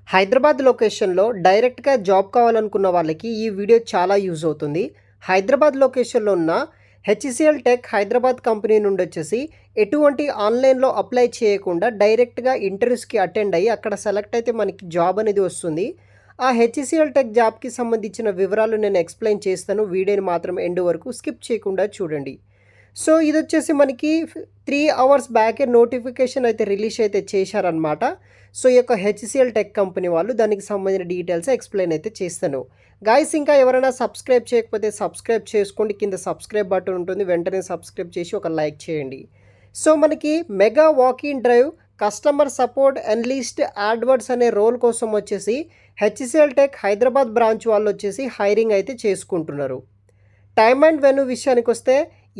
హైదరాబాద్ లొకేషన్‌లో డైరెక్ట్‌గా జాబ్ కావాలనుకున్న వాళ్ళకి ఈ వీడియో చాలా యూజ్ అవుతుంది. హైదరాబాద్ లొకేషన్‌లో ఉన్న హెచ్‌సీఎల్ టెక్ హైదరాబాద్ కంపెనీ నుండొచ్చేసి ఎటువంటి ఆన్‌లైన్‌లో అప్లై చేయకుండా డైరెక్ట్‌గా ఇంటర్వ్యూస్‌కి అటెండ్ అయ్యి అక్కడ సెలెక్ట్ అయితే మనకి జాబ్ అనేది వస్తుంది. ఆ హెచ్‌సీఎల్ టెక్ జాబ్‌కి సంబంధించిన వివరాలు నేను ఎక్స్‌ప్లెయిన్ చేస్తాను. వీడియోని మాత్రం ఎండ్ వరకు స్కిప్ చేయకుండా చూడండి. సో ఇదొచ్చేసి మనకి 3 అవర్స్ బ్యాకే నోటిఫికేషన్ అయితే రిలీజ్ అయితే చేశారనమాట. సో ఈ యొక్క హెచ్‌సీఎల్ టెక్ కంపెనీ వాళ్ళు దానికి సంబంధించిన డీటెయిల్స్ ఎక్స్‌ప్లెయిన్ అయితే చేస్తాను. గైస్ ఇంకా ఎవరైనా సబ్స్క్రైబ్ చేయకపోతే సబ్స్క్రైబ్ చేసుకోండి. కింద సబ్స్క్రైబ్ బటన్ ఉంటుంది. వెంటనే సబ్స్క్రైబ్ చేసి ఒక లైక్ చేయండి. సో మనకి mega walk in drive customer support analyst AdWords అనే రోల్ కోసం వచ్చేసి హెచ్‌సీఎల్ టెక్ హైదరాబాద్ బ్రాంచ్ వాళ్ళు వచ్చేసి హైరింగ్ అయితే చేసుకుంటున్నారు. టైమ్ అండ్ వెన్యూ విషయానికొస్తే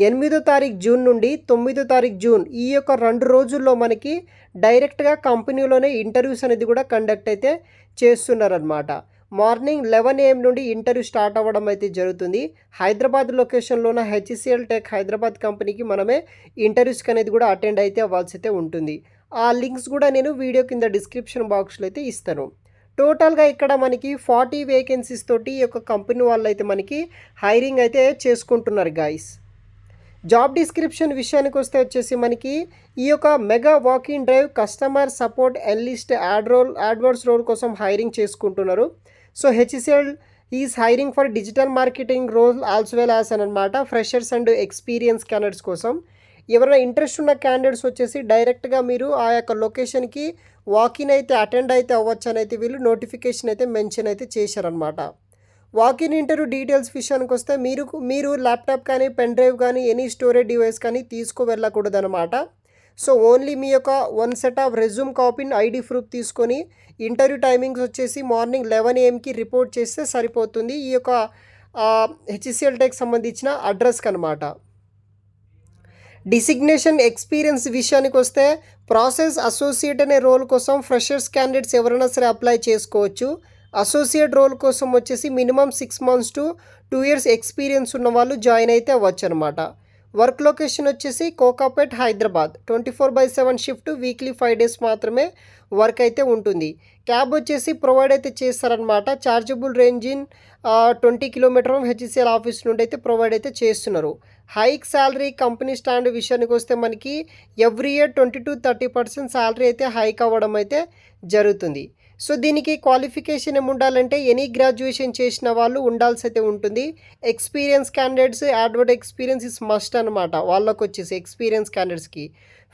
8వ తారీఖు జూన్ నుండి 9వ తారీఖు జూన్ ఈ యొక్క 2 రోజుల్లో మనకి డైరెక్ట్‌గా కంపెనీలోనే ఇంటర్వ్యూస్ అనేది కూడా కండక్ట్ అయితే చేస్తున్నారనమాట. మార్నింగ్ 11 AM నుండి ఇంటర్వ్యూ స్టార్ట్ అవ్వడం అయితే జరుగుతుంది. హైదరాబాద్ లొకేషన్‌లో ఉన్న హెచ్‌సీఎల్ టెక్ హైదరాబాద్ కంపెనీకి మనమే ఇంటర్వ్యూస్‌కి అనేది కూడా అటెండ్ అయితే అవ్వాల్సి అయితే ఉంటుంది. ఆ లింక్స్ కూడా నేను వీడియో కింద డిస్క్రిప్షన్ బాక్స్‌లో అయితే ఇస్తాను. టోటల్‌గా ఇక్కడ మనకి 40 వేకెన్సీస్ తోటి ఈ యొక్క కంపెనీ వాళ్ళైతే మనకి హైరింగ్ అయితే చేసుకుంటున్నారు గైస్. జాబ్ డిస్క్రిప్షన్ విషయానికొస్తే వచ్చేసి మనకి ఈ యొక్క mega walk in drive customer support analyst AdWords role కోసం హైరింగ్ చేసుకుంటున్నారు. So HCL is hiring for digital marketing role also well as అనమాట ఫ్రెషర్స్ అండ్ ఎక్స్పీరియన్స్ క్యాండిడేట్స్ కోసం. ఎవరైనా ఇంట్రెస్ట్ ఉన్న క్యాండిడేట్స్ వచ్చేసి డైరెక్ట్‌గా మీరు ఆ యొక్క లొకేషన్‌కి వాక్-ఇన్ అయితే అటెండ్ అయితే అవ్వచ్చు అని అయితే వీళ్ళు నోటిఫికేషన్ అయితే మెన్షన్ అయితే చేశారనమాట. వాక్-ఇన్ ఇంటర్వ్యూ డీటెయిల్స్ విషయానికొస్తే మీరు ల్యాప్టాప్ కానీ పెన్ డ్రైవ్ కానీ ఎనీ స్టోరేజ్ డివైస్ కానీ తీసుకువెళ్ళకూడదనమాట. సో ఓన్లీ మీ యొక్క 1 సెట్ ఆఫ్ రెజ్యూమ్ కాపీని ఐడి ప్రూఫ్ తీసుకొని ఇంటర్వ్యూ టైమింగ్స్ వచ్చేసి మార్నింగ్ 11 AMకి రిపోర్ట్ చేస్తే సరిపోతుంది. ఈ యొక్క హెచ్‌సీఎల్ టెక్ సంబంధించిన అడ్రస్కి అనమాట. డిసిగ్నేషన్ ఎక్స్పీరియన్స్ విషయానికొస్తే ప్రాసెస్ అసోసియేట్ అనే రోల్ కోసం ఫ్రెషర్స్ క్యాండిడేట్స్ ఎవరైనా సరే అప్లై చేసుకోవచ్చు. అసోసియేట్ రోల్ కోసం వచ్చేసి minimum 6 months to 2 years experience ఉన్న వాళ్ళు జాయిన్ అయితే అవ్వచ్చు అనమాట. వర్క్ లొకేషన్ వచ్చేసి Kokapet Hyderabad. 24/7 shift weekly 5 days మాత్రమే వర్క్ అయితే ఉంటుంది. క్యాబ్ వచ్చేసి ప్రొవైడ్ అయితే చేస్తారనమాట. Chargeable range in 20 km HCL office నుండి అయితే ప్రొవైడ్ అయితే చేస్తున్నారు. హైక్ శాలరీ కంపెనీ స్టాండ్ విషయానికి వస్తే మనకి ఎవ్రీ ఇయర్ 20-30% శాలరీ అయితే హైక్ అవ్వడం అయితే జరుగుతుంది. సో దీనికి క్వాలిఫికేషన్ ఏముండాలంటే ఎనీ గ్రాడ్యుయేషన్ చేసిన వాళ్ళు ఉండాల్సి అయితే ఉంటుంది. Experience candidates AdWord experience is must అనమాట. వాళ్ళకు వచ్చేసి ఎక్స్పీరియన్స్ క్యాండిడేట్స్కి.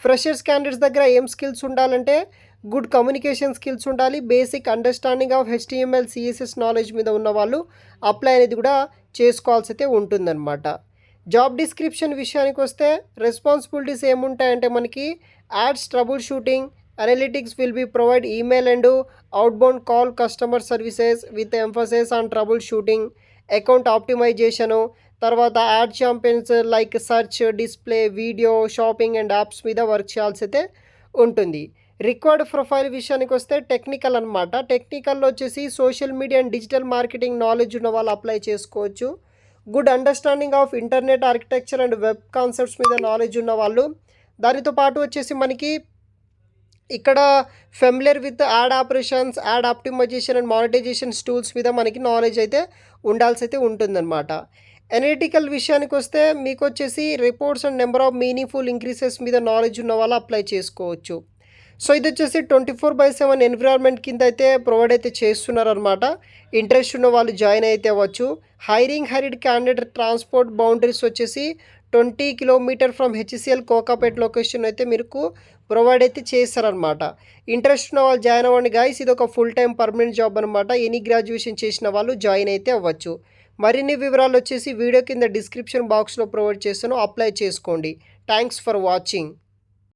ఫ్రెషర్స్ క్యాండిడేట్స్ దగ్గర ఏం స్కిల్స్ ఉండాలంటే గుడ్ కమ్యూనికేషన్ స్కిల్స్ ఉండాలి. Basic understanding of HTML CSS knowledge మీద ఉన్న వాళ్ళు అప్లై అనేది కూడా చేసుకోవాల్సి అయితే ఉంటుందన్నమాట. జాబ్ డిస్క్రిప్షన్ విషయానికి వస్తే రెస్పాన్సిబిలిటీస్ ఏముంటాయంటే మనకి ads troubleshooting analytics will be provide email and outbound call customer services with emphasis on troubleshooting account optimisation తర్వాత ad champions like search display video shopping and apps మీద work చేయాల్సి అయితే ఉంటుంది. Required profile విషయానికి వస్తే technical అనమాట. టెక్నికల్లో వచ్చేసి social media and digital marketing knowledge ఉన్న వాళ్ళు అప్లై చేసుకోవచ్చు. Good understanding of internet architecture and web concepts మీద నాలెడ్జ్ ఉన్న వాళ్ళు. దానితో పాటు వచ్చేసి మనకి ఇక్కడ familiar with ad operations ad optimization and monetization tools మీద మనకి నాలెడ్జ్ అయితే ఉండాల్సి అయితే ఉంటుందన్నమాట. అనలిటికల్ విషయానికి వస్తే మీకు వచ్చేసి reports and number of meaningful increases మీద నాలెడ్జ్ ఉన్న వాళ్ళు అప్లై చేసుకోవచ్చు. సో ఇది వచ్చేసి 24/7 ఎన్విరాన్మెంట్ కింద అయితే ప్రొవైడ్ అయితే చేస్తున్నారనమాట. ఇంట్రెస్ట్ ఉన్న వాళ్ళు జాయిన్ అయితే అవ్వచ్చు. హైర్డ్ క్యాండిడేట్ ట్రాన్స్పోర్ట్ బౌండరీస్ వచ్చేసి 20 km from HCL Kokapet location అయితే మీకు ప్రొవైడ్ అయితే చేస్తారనమాట. ఇంట్రెస్ట్ ఉన్న వాళ్ళు జాయిన్ అవ్వండి గైస్. ఇది ఒక ఫుల్ టైం పర్మనెంట్ జాబ్ అనమాట. ఎనీ గ్రాడ్యుయేషన్ చేసిన వాళ్ళు జాయిన్ అయితే అవ్వచ్చు. మరిన్ని వివరాలు వచ్చేసి వీడియో కింద డిస్క్రిప్షన్ బాక్స్లో ప్రొవైడ్ చేస్తాను. అప్లై చేసుకోండి. Thanks for watching.